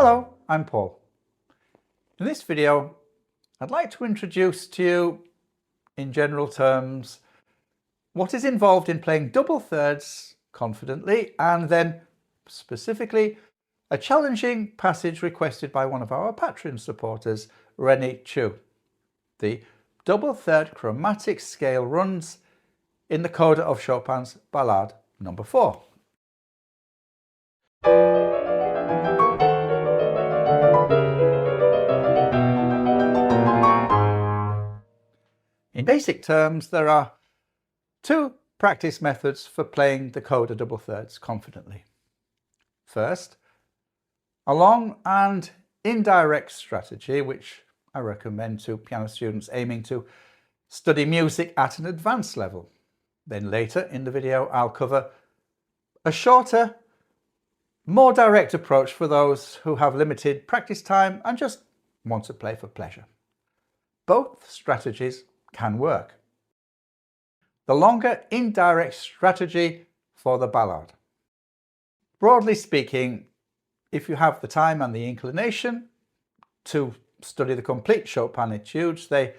Hello, I'm Paul. In this video, I'd like to introduce to you, in general terms, what is involved in playing double thirds confidently, and then specifically a challenging passage requested by one of our Patreon supporters, Rennie Chu, the double third chromatic scale runs in the coda of Chopin's Ballade No. 4. In basic terms, there are two practice methods for playing the coda double thirds confidently. First, a long and indirect strategy, which I recommend to piano students aiming to study music at an advanced level. Then later in the video, I'll cover a shorter, more direct approach for those who have limited practice time and just want to play for pleasure. Both strategies can work. The longer indirect strategy for the ballade. Broadly speaking, if you have the time and the inclination to study the complete Chopin etudes, they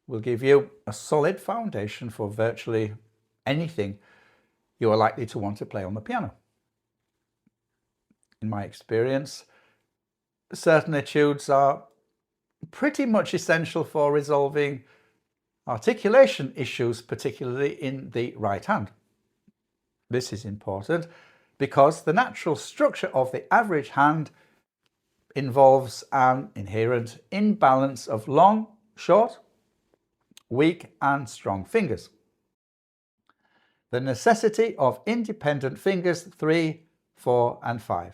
will give you a solid foundation for virtually anything you are likely to want to play on the piano. In my experience, certain etudes are pretty much essential for resolving articulation issues, particularly in the right hand. This is important because the natural structure of the average hand involves an inherent imbalance of long, short, weak and strong fingers. The necessity of independent fingers 3, 4 and 5.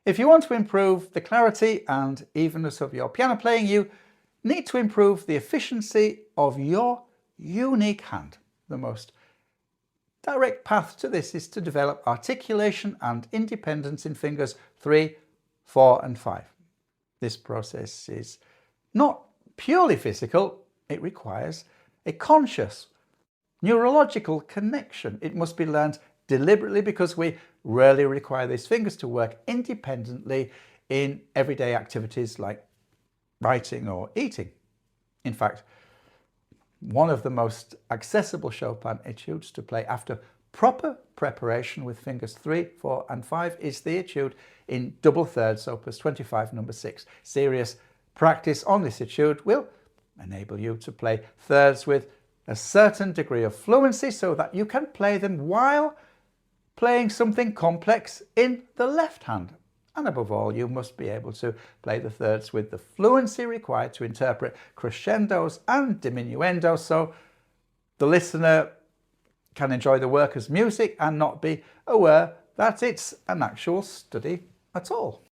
If you want to improve the clarity and evenness of your piano playing, you need to improve the efficiency of your unique hand. The most direct path to this is to develop articulation and independence in fingers 3, 4 and 5. This process is not purely physical, it requires a conscious neurological connection. It must be learned deliberately because we rarely require these fingers to work independently in everyday activities like writing or eating. In fact, one of the most accessible Chopin etudes to play after proper preparation with fingers 3, 4 and 5 is the etude in double thirds, opus 25, number 6. Serious practice on this etude will enable you to play thirds with a certain degree of fluency so that you can play them while playing something complex in the left hand. And above all, you must be able to play the thirds with the fluency required to interpret crescendos and diminuendos so the listener can enjoy the work as music and not be aware that it's an actual study at all.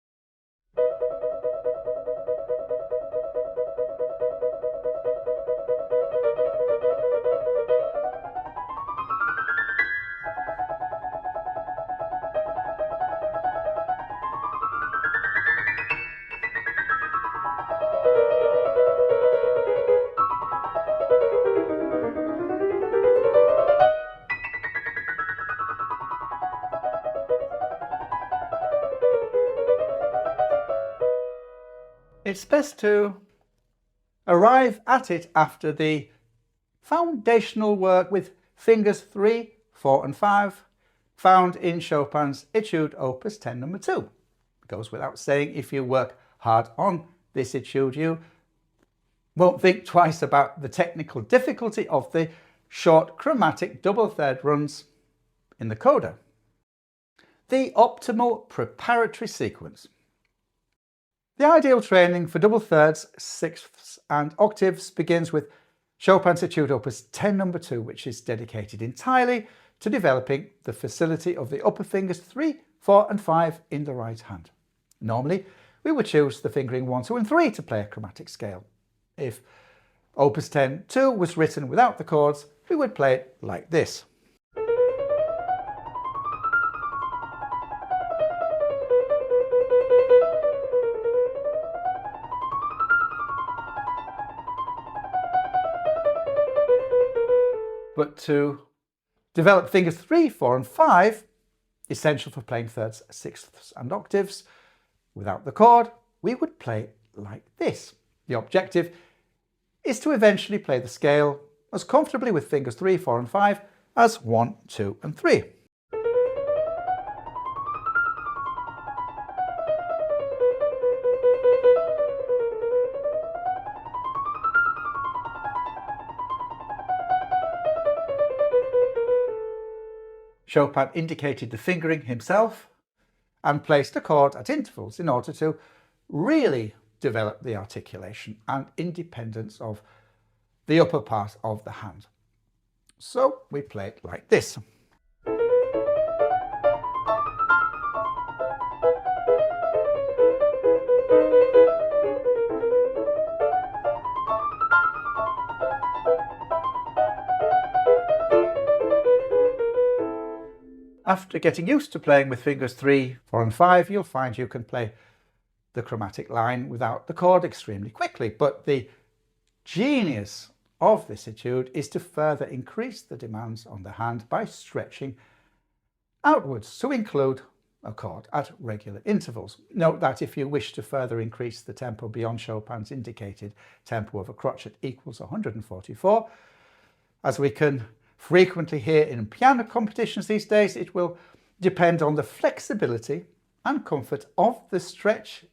It's best to arrive at it after the foundational work with fingers 3, 4 and 5 found in Chopin's Etude Opus 10 No. 2. It goes without saying, if you work hard on this etude, you won't think twice about the technical difficulty of the short chromatic double third runs in the coda. The optimal preparatory sequence. The ideal training for double thirds, sixths and octaves begins with Chopin's Etude Opus 10 No. 2, which is dedicated entirely to developing the facility of the upper fingers 3, 4 and 5 in the right hand. Normally, we would choose the fingering 1, 2 and 3 to play a chromatic scale. If Opus 10-2 was written without the chords, we would play it like this. But to develop fingers 3, 4 and 5, essential for playing thirds, sixths and octaves, Without the chord, we would play like this. The objective is to eventually play the scale as comfortably with fingers 3, 4 and 5 as 1, 2 and 3. Chopin indicated the fingering himself and placed a chord at intervals in order to really develop the articulation and independence of the upper part of the hand. So we play it like this. After getting used to playing with fingers 3, 4 and 5, you'll find you can play the chromatic line without the chord extremely quickly. But the genius of this etude is to further increase the demands on the hand by stretching outwards to include a chord at regular intervals. Note that if you wish to further increase the tempo beyond Chopin's indicated tempo of a crotchet equals 144, as we can frequently hear in piano competitions these days, it will depend on the flexibility and comfort of the stretch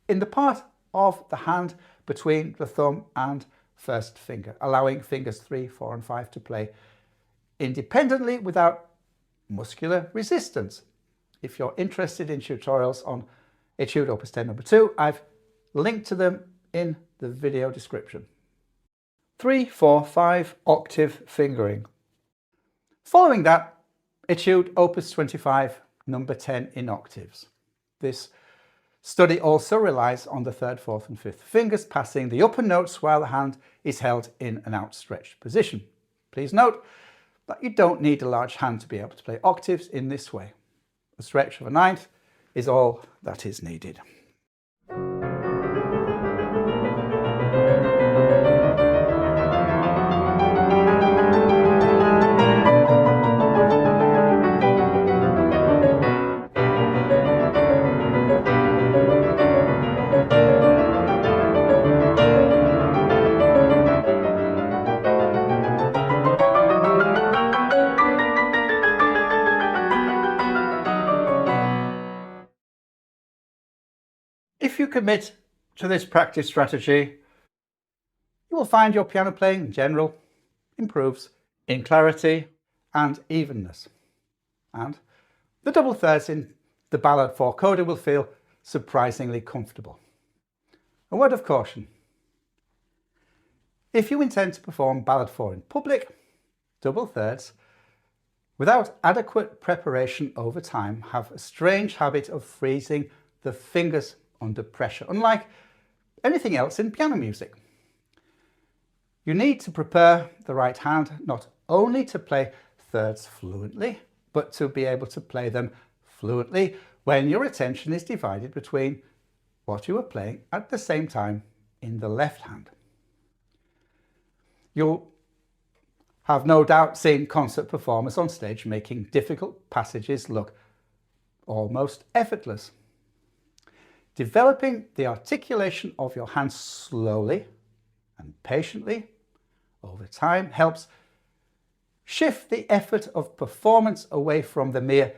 in the part of the hand between the thumb and first finger, allowing fingers 3, 4 and 5 to play independently without muscular resistance. If you're interested in tutorials on Etude Opus 10 number 2, I've linked to them in the video description. 3, 4, 5 octave fingering. Following that, Etude Opus 25 number 10 in octaves. This study also relies on the 3rd, 4th and 5th fingers passing the upper notes while the hand is held in an outstretched position. Please note that you don't need a large hand to be able to play octaves in this way. A stretch of a ninth is all that is needed. If you commit to this practice strategy, you will find your piano playing in general improves in clarity and evenness. And the double thirds in the Ballade 4 coda will feel surprisingly comfortable. A word of caution. If you intend to perform Ballade 4 in public, double thirds, without adequate preparation over time, have a strange habit of freezing the fingers under pressure, unlike anything else in piano music. You need to prepare the right hand not only to play thirds fluently, but to be able to play them fluently when your attention is divided between what you are playing at the same time in the left hand. You'll have no doubt seen concert performers on stage making difficult passages look almost effortless. Developing the articulation of your hands slowly and patiently over time helps shift the effort of performance away from the mere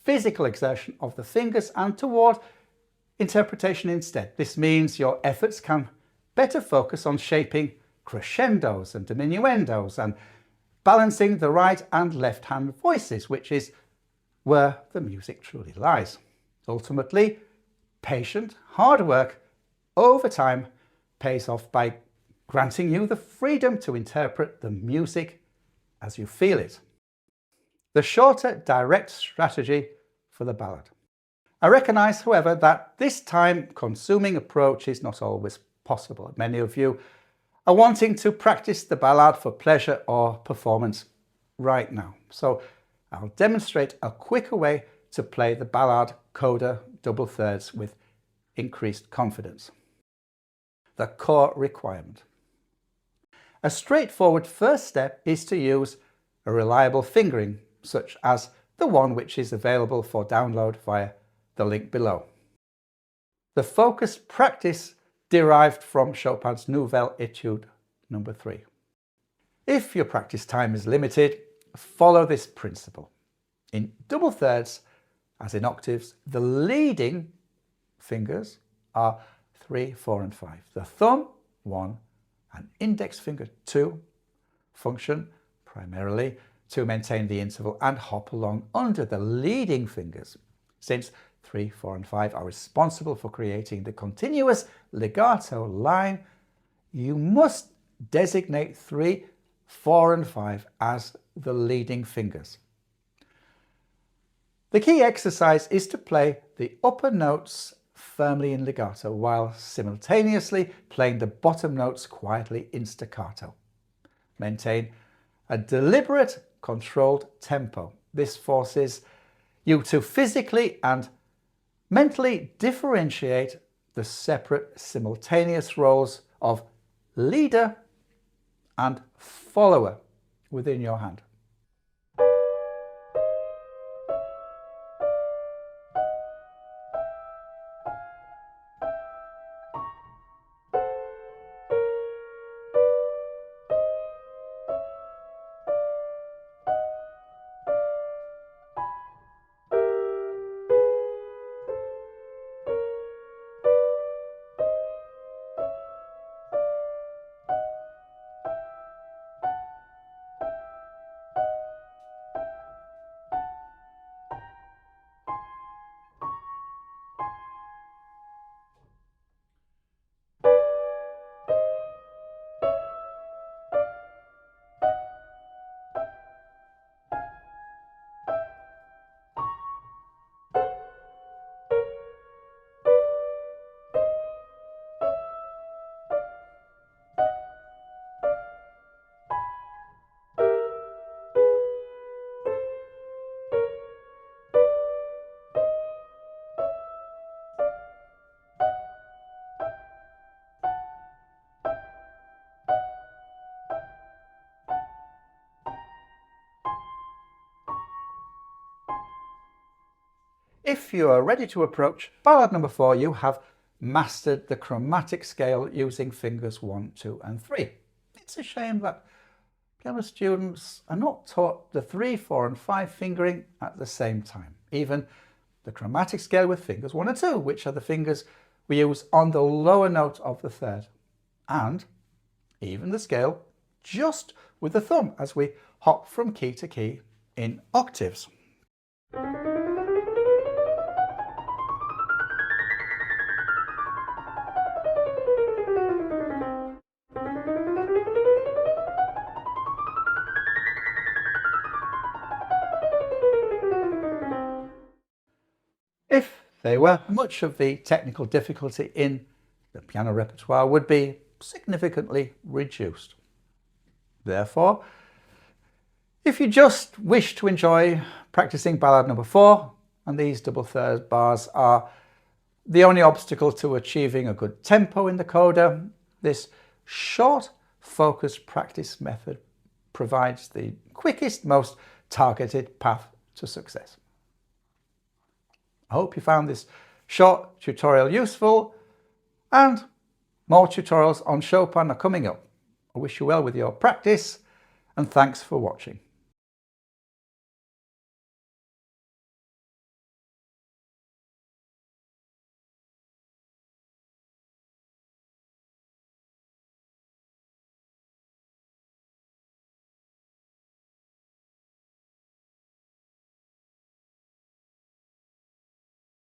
physical exertion of the fingers and toward interpretation instead. This means your efforts can better focus on shaping crescendos and diminuendos and balancing the right and left hand voices, which is where the music truly lies. Ultimately, patient, hard work over time pays off by granting you the freedom to interpret the music as you feel it. The shorter, direct strategy for the ballad. I recognise, however, that this time-consuming approach is not always possible. Many of you are wanting to practice the ballad for pleasure or performance right now. So I'll demonstrate a quicker way to play the ballad coda double thirds with increased confidence. The core requirement. A straightforward first step is to use a reliable fingering, such as the one which is available for download via the link below. the focused practice derived from Chopin's Nouvelle Etude No. 3. If your practice time is limited, follow this principle. In double thirds, as in octaves, the leading fingers are 3, 4 and 5. The thumb, 1, and index finger, 2, function primarily to maintain the interval and hop along under the leading fingers, since 3, 4 and 5 are responsible for creating the continuous legato line. You must designate 3, 4 and 5 as the leading fingers. The key exercise is to play the upper notes firmly in legato while simultaneously playing the bottom notes quietly in staccato. Maintain a deliberate, controlled tempo. This forces you to physically and mentally differentiate the separate simultaneous roles of leader and follower within your hand. If you are ready to approach Ballad No. 4, you have mastered the chromatic scale using fingers 1, 2 and 3. It's a shame that piano students are not taught the 3, 4 and 5 fingering at the same time. Even the chromatic scale with fingers 1 and 2, which are the fingers we use on the lower note of the third. And even the scale just with the thumb as we hop from key to key in octaves. If they were, much of the technical difficulty in the piano repertoire would be significantly reduced. Therefore, if you just wish to enjoy practicing Ballad No. 4, and these double third bars are the only obstacle to achieving a good tempo in the coda, this short, focused practice method provides the quickest, most targeted path to success. I hope you found this short tutorial useful, and more tutorials on Chopin are coming up. I wish you well with your practice, and thanks for watching.